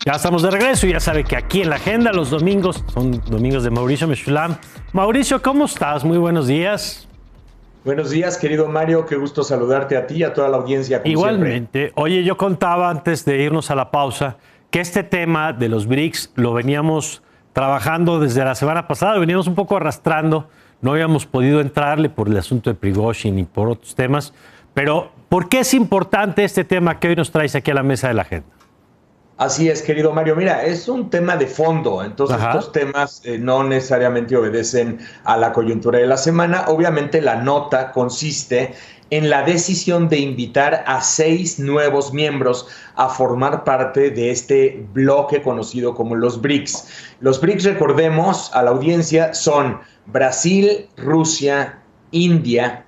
Ya estamos de regreso y ya sabe que aquí en la agenda los domingos son domingos de Mauricio Meshulam. Mauricio, ¿cómo estás? Muy buenos días. Buenos días, querido Mario. Qué gusto saludarte a ti y a toda la audiencia, como Igualmente. siempre. Oye, yo contaba antes de irnos a la pausa que este tema de los BRICS lo veníamos trabajando desde la semana pasada, veníamos un poco arrastrando, no habíamos podido entrarle por el asunto de Prigozhin y por otros temas, pero ¿por qué es importante este tema que hoy nos traes aquí a la mesa de la agenda? Así es, querido Mario. Mira, es un tema de fondo, entonces Ajá. estos temas no necesariamente obedecen a la coyuntura de la semana. Obviamente la nota consiste en la decisión de invitar a 6 nuevos miembros a formar parte de este bloque conocido como los BRICS. Los BRICS, recordemos a la audiencia, son Brasil, Rusia, India,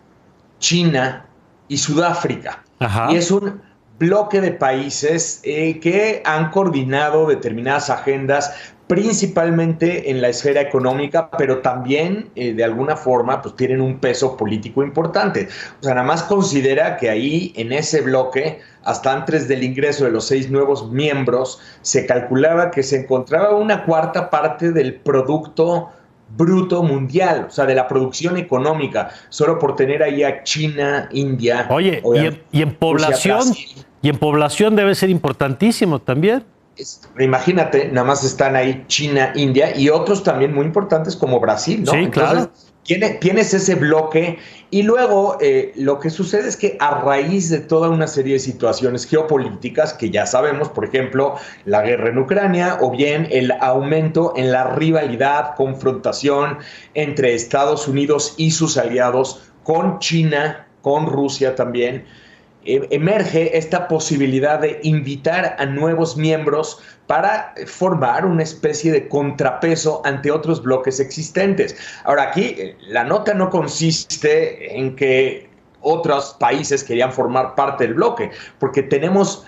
China y Sudáfrica. Y Ajá. es un bloque de países que han coordinado determinadas agendas, principalmente en la esfera económica, pero también de alguna forma pues tienen un peso político importante. O sea, nada más considera que ahí en ese bloque, hasta antes del ingreso de los 6 nuevos miembros, se calculaba que se encontraba una cuarta parte del producto bruto mundial, o sea, de la producción económica, solo por tener ahí a China, India, Oye, obviamente, Rusia, Brasil. y en población debe ser importantísimo también. Imagínate, nada más están ahí China, India y otros también muy importantes como Brasil, ¿no? Sí, Entonces, claro. tienes ese bloque y luego lo que sucede es que a raíz de toda una serie de situaciones geopolíticas que ya sabemos, por ejemplo, la guerra en Ucrania o bien el aumento en la rivalidad, confrontación entre Estados Unidos y sus aliados con China, con Rusia también, emerge esta posibilidad de invitar a nuevos miembros para formar una especie de contrapeso ante otros bloques existentes. Ahora, aquí la nota no consiste en que otros países querían formar parte del bloque, porque tenemos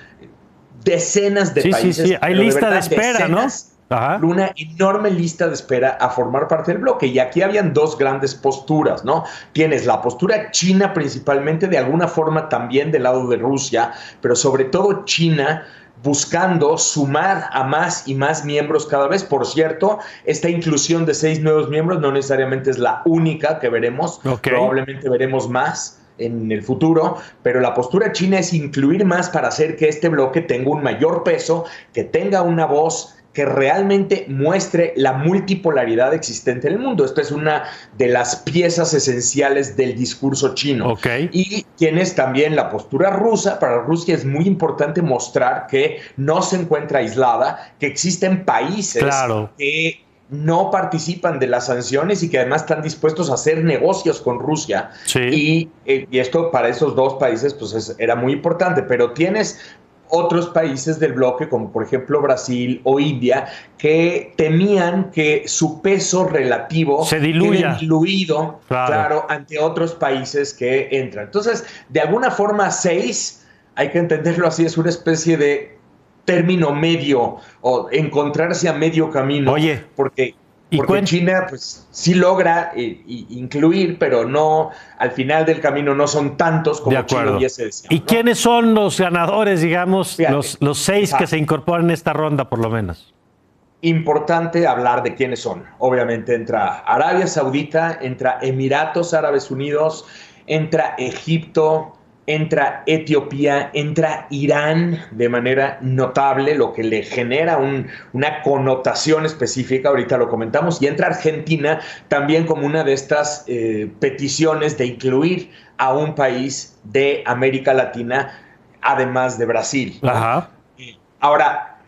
decenas de Sí, sí, países, sí. Hay pero de lista de verdad espera, ¿no? decenas, Ajá. una enorme lista de espera a formar parte del bloque. Y aquí habían dos grandes posturas, ¿no? Tienes la postura china principalmente, de alguna forma también del lado de Rusia, pero sobre todo China buscando sumar a más y más miembros cada vez. Por cierto, esta inclusión de 6 nuevos miembros no necesariamente es la única que veremos, Ok. probablemente veremos más en el futuro, pero la postura china es incluir más para hacer que este bloque tenga un mayor peso, que tenga una voz que realmente muestre la multipolaridad existente en el mundo. Esta es una de las piezas esenciales del discurso chino. Ok. Y tienes también la postura rusa. Para Rusia es muy importante mostrar que no se encuentra aislada, que existen países Claro. que no participan de las sanciones y que además están dispuestos a hacer negocios con Rusia. Sí. Y esto para esos dos países pues era muy importante, pero tienes otros países del bloque, como por ejemplo Brasil o India, que temían que su peso relativo Se quede diluya. diluido, Claro. claro, ante otros países que entran. Entonces, de alguna forma, 6, hay que entenderlo así, es una especie de término medio o encontrarse a medio camino, Oye, porque y porque cuen- China pues sí logra incluir, pero no, al final del camino no son tantos de como China acuerdo. hubiese ¿Y deseado, ¿no? quiénes son los ganadores, digamos, Fíjate, los 6 que se exacto. incorporan en esta ronda, por lo menos? Importante hablar de quiénes son. Obviamente entra Arabia Saudita, entra Emiratos Árabes Unidos, entra Egipto, entra Etiopía, entra Irán de manera notable, lo que le genera una connotación específica, ahorita lo comentamos, y entra Argentina también como una de estas peticiones de incluir a un país de América Latina, además de Brasil, ¿no? Ajá. Ahora,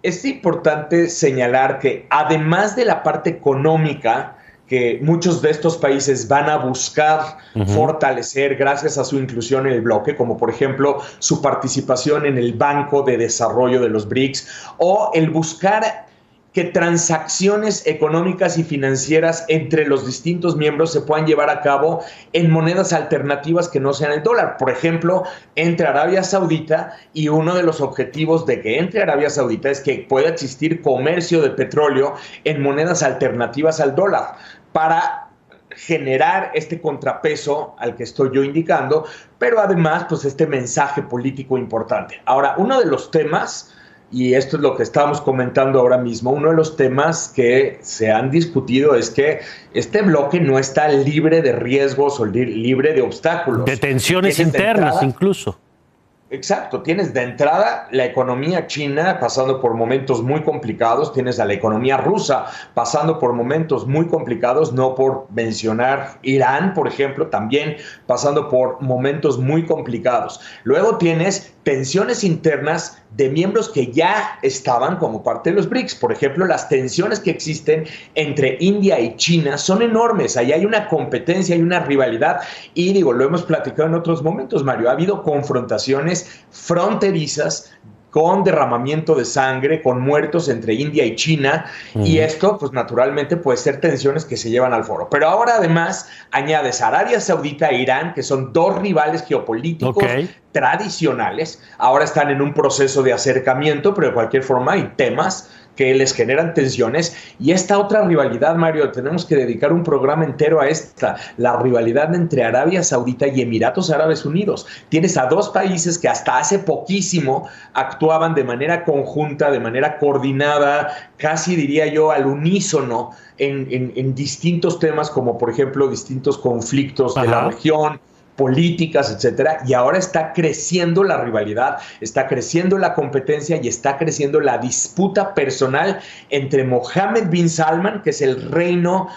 es importante señalar que además de la parte económica, que muchos de estos países van a buscar Ujú. fortalecer gracias a su inclusión en el bloque, como por ejemplo su participación en el Banco de Desarrollo de los BRICS, o el buscar que transacciones económicas y financieras entre los distintos miembros se puedan llevar a cabo en monedas alternativas que no sean el dólar. Por ejemplo, entre Arabia Saudita, y uno de los objetivos de que entre Arabia Saudita es que pueda existir comercio de petróleo en monedas alternativas al dólar para generar este contrapeso al que estoy yo indicando, pero además pues este mensaje político importante. Ahora, uno de los temas, y esto es lo que estamos comentando ahora mismo, uno de los temas que se han discutido es que este bloque no está libre de riesgos o libre de obstáculos. De tensiones internas incluso. Exacto, tienes de entrada la economía china pasando por momentos muy complicados, tienes a la economía rusa pasando por momentos muy complicados, no por mencionar Irán, por ejemplo, también pasando por momentos muy complicados. Luego tienes tensiones internas de miembros que ya estaban como parte de los BRICS. Por ejemplo, las tensiones que existen entre India y China son enormes. Ahí hay una competencia, hay una rivalidad. Y digo, lo hemos platicado en otros momentos, Mario. Ha habido confrontaciones fronterizas con derramamiento de sangre, con muertos entre India y China, y esto, pues naturalmente puede ser tensiones que se llevan al foro. Pero ahora además añades Arabia Saudita e Irán, que son dos rivales geopolíticos tradicionales, ahora están en un proceso de acercamiento, pero de cualquier forma hay temas que les generan tensiones. Y esta otra rivalidad, Mario, tenemos que dedicar un programa entero a esta, la rivalidad entre Arabia Saudita y Emiratos Árabes Unidos. Tienes a dos países que hasta hace poquísimo actuaban de manera conjunta, de manera coordinada, casi diría yo al unísono, en distintos temas, como por ejemplo distintos conflictos de la región, políticas, etcétera, y ahora está creciendo la rivalidad, está creciendo la competencia y está creciendo la disputa personal entre Mohammed bin Salman, que es el reino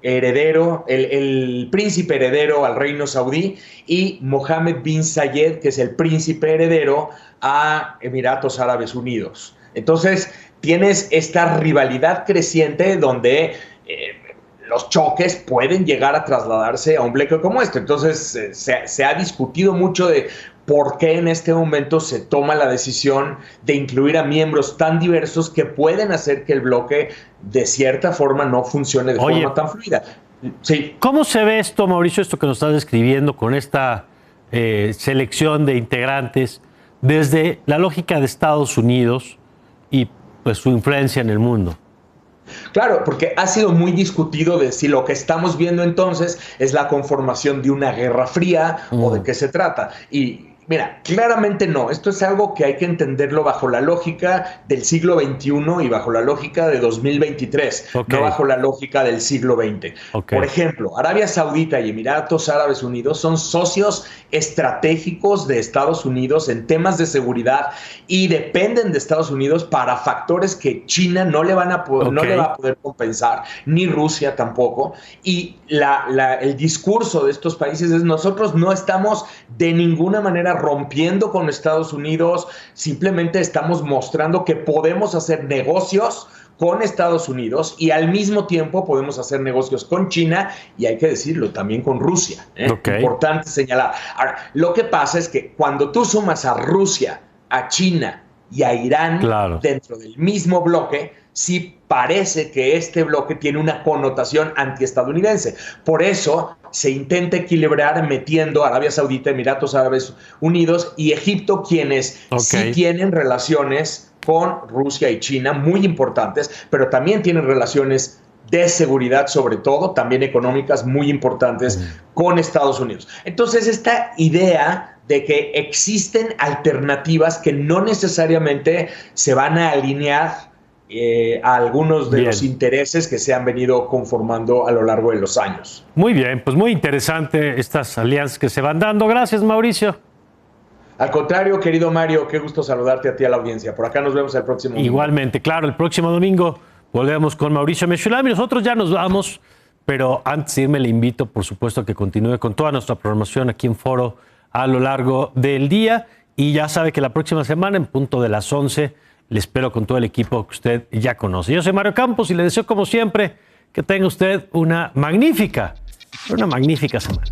heredero, el príncipe heredero al reino saudí, y Mohammed bin Zayed, que es el príncipe heredero a Emiratos Árabes Unidos. Entonces, tienes esta rivalidad creciente donde los choques pueden llegar a trasladarse a un bloque como este. Entonces, se ha discutido mucho de por qué en este momento se toma la decisión de incluir a miembros tan diversos que pueden hacer que el bloque, de cierta forma, no funcione de forma tan fluida. Sí. ¿Cómo se ve esto, Mauricio, esto que nos estás describiendo con esta selección de integrantes desde la lógica de Estados Unidos y pues su influencia en el mundo? Claro, porque ha sido muy discutido de si lo que estamos viendo entonces es la conformación de una guerra fría o de qué se trata. Y mira, claramente no. Esto es algo que hay que entenderlo bajo la lógica del siglo XXI y bajo la lógica de 2023, no bajo la lógica del siglo XX. Por ejemplo, Arabia Saudita y Emiratos Árabes Unidos son socios estratégicos de Estados Unidos en temas de seguridad y dependen de Estados Unidos para factores que China no le va a poder compensar, ni Rusia tampoco. Y el discurso de estos países es: nosotros no estamos de ninguna manera rompiendo con Estados Unidos, simplemente estamos mostrando que podemos hacer negocios con Estados Unidos y al mismo tiempo podemos hacer negocios con China y, hay que decirlo, también con Rusia. Importante señalar. Ahora, lo que pasa es que cuando tú sumas a Rusia, a China y a Irán dentro del mismo bloque, sí parece que este bloque tiene una connotación antiestadounidense. Por eso se intenta equilibrar metiendo a Arabia Saudita, Emiratos Árabes Unidos y Egipto, quienes sí tienen relaciones con Rusia y China muy importantes, pero también tienen relaciones de seguridad, sobre todo, también económicas muy importantes con Estados Unidos. Entonces, esta idea de que existen alternativas que no necesariamente se van a alinear a algunos de los intereses que se han venido conformando a lo largo de los años. Muy bien, pues muy interesante estas alianzas que se van dando. Gracias, Mauricio. Al contrario, querido Mario, qué gusto saludarte a ti, a la audiencia. Por acá nos vemos el próximo domingo. Igualmente, claro, el próximo domingo volvemos con Mauricio Meshulami. Nosotros ya nos vamos, pero antes de irme le invito, por supuesto, a que continúe con toda nuestra programación aquí en Foro a lo largo del día. Y ya sabe que la próxima semana, en punto de las 11, le espero con todo el equipo que usted ya conoce. Yo soy Mario Campos y le deseo, como siempre, que tenga usted una magnífica semana.